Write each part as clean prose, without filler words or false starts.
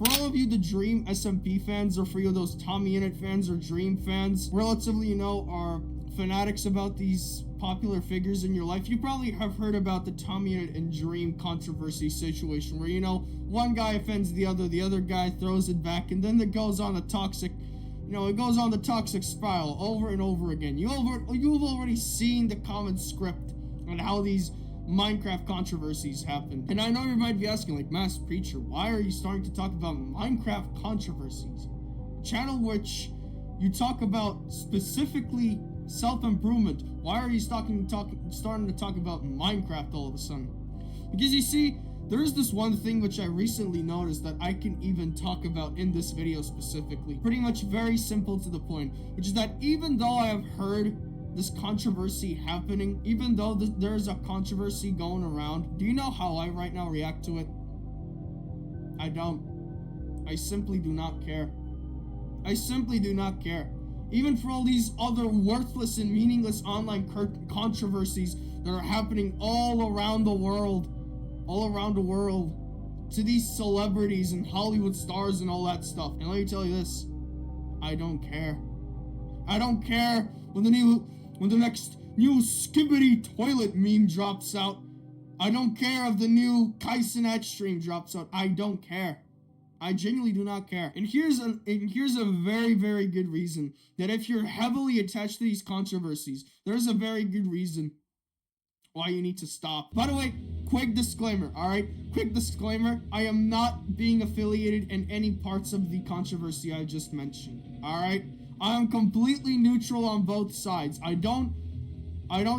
For all of you, the Dream SMP fans, or for you, those Tommy Innit fans or Dream fans, relatively, are fanatics about these popular figures in your life, you probably have heard about the Tommy Innit and Dream controversy situation where, one guy offends the other guy throws it back, and then it goes on a toxic, it goes on the toxic spiral over and over again. You've already seen the common script on how these Minecraft controversies happen. And I know you might be asking, like, Mass Preacher, why are you starting to talk about Minecraft controversies? A channel which you talk about specifically self-improvement. Why are you starting to talk about Minecraft all of a sudden? Because you see, there is this one thing which I recently noticed that I can even talk about in this video specifically. Pretty much very simple to the point, which is that even though I have heard this controversy happening, even though there's a controversy going around, do you know how I right now react to it? I don't. I simply do not care. I simply do not care. Even for all these other worthless and meaningless online controversies that are happening all around the world, to these celebrities and Hollywood stars and all that stuff. And let me tell you this, I don't care. I don't care when the next new Skibbity toilet meme drops out. I don't care if the new Kaisenat stream drops out. I don't care. I genuinely do not care. And here's a very, very good reason that if you're heavily attached to these controversies, there's a very good reason why you need to stop. By the way, quick disclaimer, alright? Quick disclaimer, I am not being affiliated in any parts of the controversy I just mentioned, alright? I am completely neutral on both sides. I don't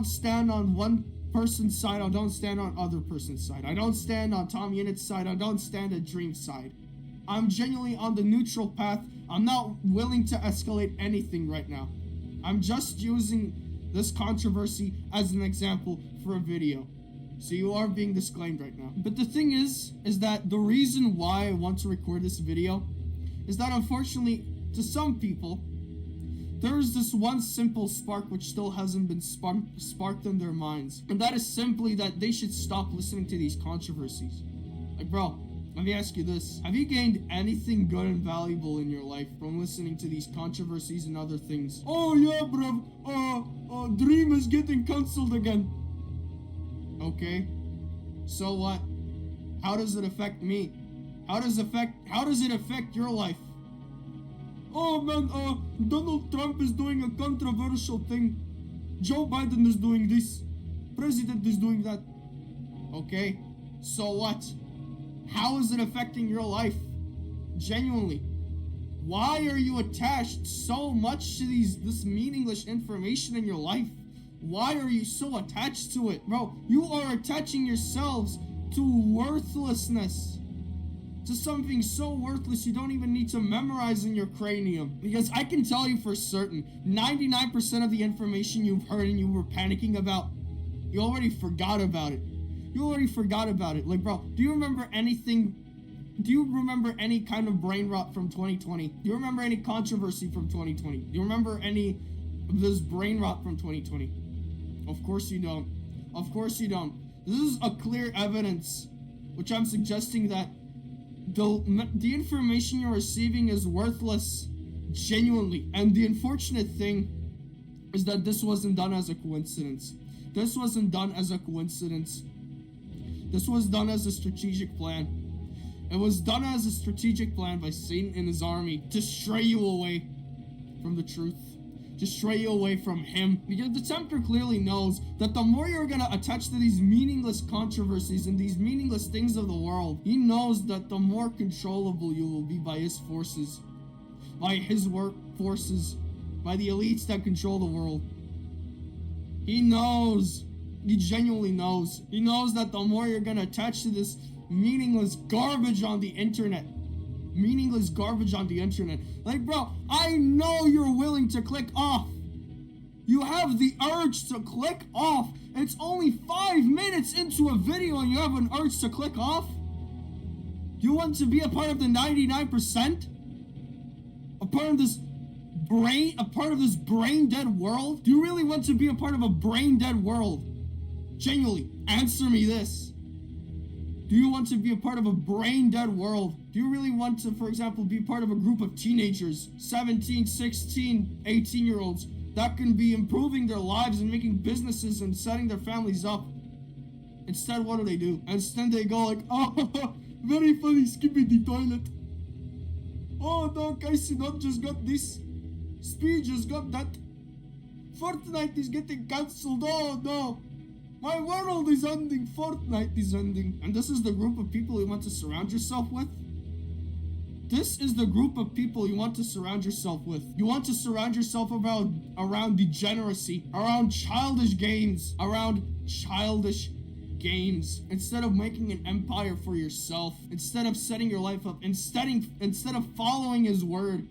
stand on one person's side, I don't stand on other person's side. I don't stand on Tommy Innit's side, I don't stand at Dream's side. I'm genuinely on the neutral path. I'm not willing to escalate anything right now. I'm just using this controversy as an example for a video. So you are being disclaimed right now. But the thing is that the reason why I want to record this video is that unfortunately, to some people, there is this one simple spark which still hasn't been sparked in their minds. And that is simply that they should stop listening to these controversies. Like, bro, let me ask you this. Have you gained anything good and valuable in your life from listening to these controversies and other things? Oh yeah, bro. Dream is getting cancelled again. Okay. So what? How does it affect me? How does it affect your life? Oh man, Donald Trump is doing a controversial thing. Joe Biden is doing this. President is doing that. Okay. So what? How is it affecting your life? Genuinely. Why are you attached so much to this meaningless information in your life? Why are you so attached to it? Bro, you are attaching yourselves to worthlessness. To something so worthless you don't even need to memorize in your cranium. Because I can tell you for certain, 99% of the information you've heard and you were panicking about, you already forgot about it. Like, bro, do you remember anything? Do you remember any kind of brain rot from 2020? Do you remember any controversy from 2020? Do you remember any of this brain rot from 2020? Of course you don't. Of course you don't. This is a clear evidence, which I'm suggesting that the information you're receiving is worthless, genuinely. And the unfortunate thing is that this wasn't done as a coincidence. This wasn't done as a coincidence. This was done as a strategic plan. It was done as a strategic plan by Satan and his army to stray you away from the truth. To stray you away from him. Because the Tempter clearly knows that the more you're gonna attach to these meaningless controversies and these meaningless things of the world, he knows that the more controllable you will be by his forces. By his forces. By the elites that control the world. He knows. He genuinely knows. He knows that the more you're gonna attach to this meaningless garbage on the internet. Like, bro, I know you're willing to click off. You have the urge to click off. It's only 5 minutes into a video and you have an urge to click off? You want to be a part of the 99%? A part of this brain dead world? Do you really want to be a part of a brain dead world? Genuinely, answer me this. Do you want to be a part of a brain-dead world? Do you really want to, for example, be part of a group of teenagers, 17, 16, 18-year-olds, that can be improving their lives and making businesses and setting their families up? Instead, what do? Instead, they go like, oh, very funny, skipping the toilet. Oh, no, guys, not just got this. Speed just got that. Fortnite is getting cancelled. Oh, no. My world is ending. Fortnite is ending. And this is the group of people you want to surround yourself with? This is the group of people you want to surround yourself with. You want to surround yourself around degeneracy, around childish games, instead of making an empire for yourself, instead of setting your life up, instead of following his word,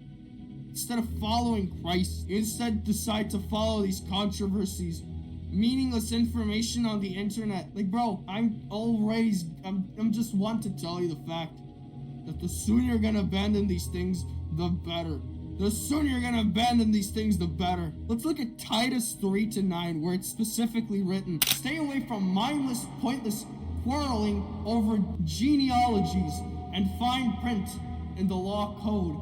instead of following Christ, you instead decide to follow these controversies, meaningless information on the internet. Like, bro, I'm just want to tell you the fact that the sooner you're gonna abandon these things, the better. The sooner you're gonna abandon these things, the better. Let's look at Titus 3-9, where it's specifically written, stay away from mindless, pointless quarreling over genealogies and fine print in the law code.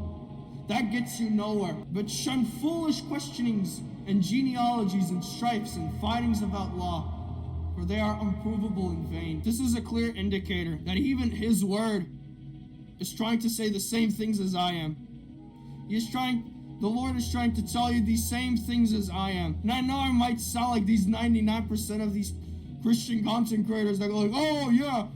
That gets you nowhere. But shun foolish questionings and genealogies and strifes and fightings about law, for they are unprovable in vain. This is a clear indicator that even his word is trying to say the same things as I am. The Lord is trying to tell you these same things as I am. And I know I might sound like these 99% of these Christian content creators that go like, oh yeah,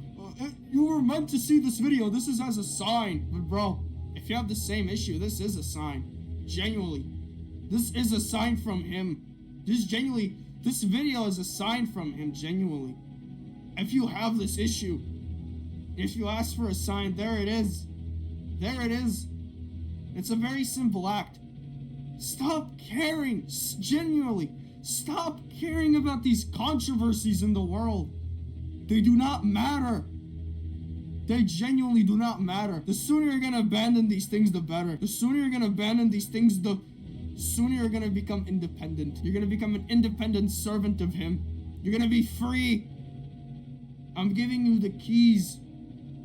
you were meant to see this video. This is as a sign. But bro, if you have the same issue, this is a sign. Genuinely. This is a sign from him. This video is a sign from him, genuinely. If you have this issue, if you ask for a sign, there it is. There it is. It's a very simple act. Stop caring, genuinely. Stop caring about these controversies in the world. They do not matter. They genuinely do not matter. The sooner you're gonna abandon these things, the better. The sooner you're gonna abandon these things, the sooner you're gonna become independent. You're gonna become an independent servant of him. You're gonna be free. I'm giving you the keys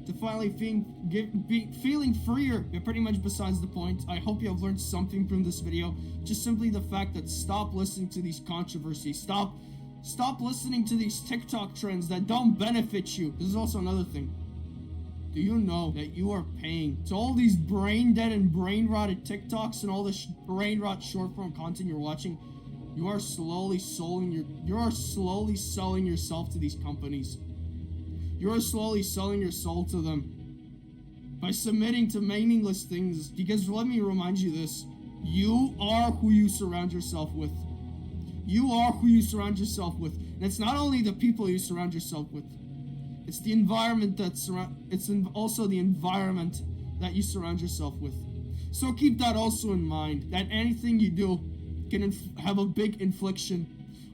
to finally feeling freer. But pretty much besides the point. I hope you have learned something from this video. Just simply the fact that stop listening to these controversies. Stop listening to these TikTok trends that don't benefit you. This is also another thing. Do you know that you are paying to all these brain dead and brain rotted TikToks and all the brain rot short form content you're watching? You are slowly selling yourself to these companies. You are slowly selling your soul to them by submitting to meaningless things. Because let me remind you this: you are who you surround yourself with. You are who you surround yourself with, and it's not only the people you surround yourself with. It's the environment also the environment that you surround yourself with. So keep that also in mind, that anything you do can have a big infliction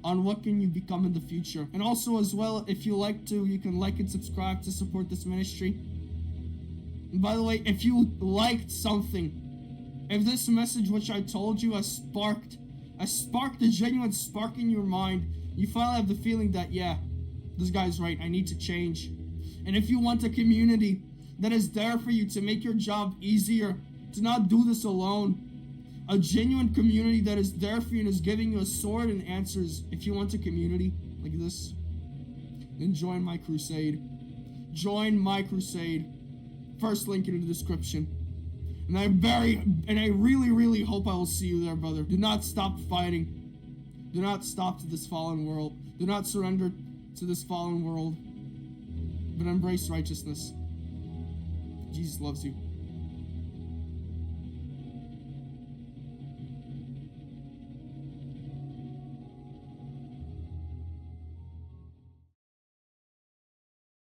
on what can you become in the future. And also as well, if you like to, you can like and subscribe to support this ministry. And by the way, if you liked something, if this message which I told you has sparked a genuine spark in your mind, you finally have the feeling that, yeah, this guy's right, I need to change. And if you want a community that is there for you to make your job easier, to not do this alone, a genuine community that is there for you and is giving you a sword and answers. If you want a community like this, then join my crusade. Join my crusade. First link in the description. And I really, really hope I will see you there, brother. Do not stop fighting. Do not stop to this fallen world. Do not surrender to this fallen world, but embrace righteousness. Jesus loves you.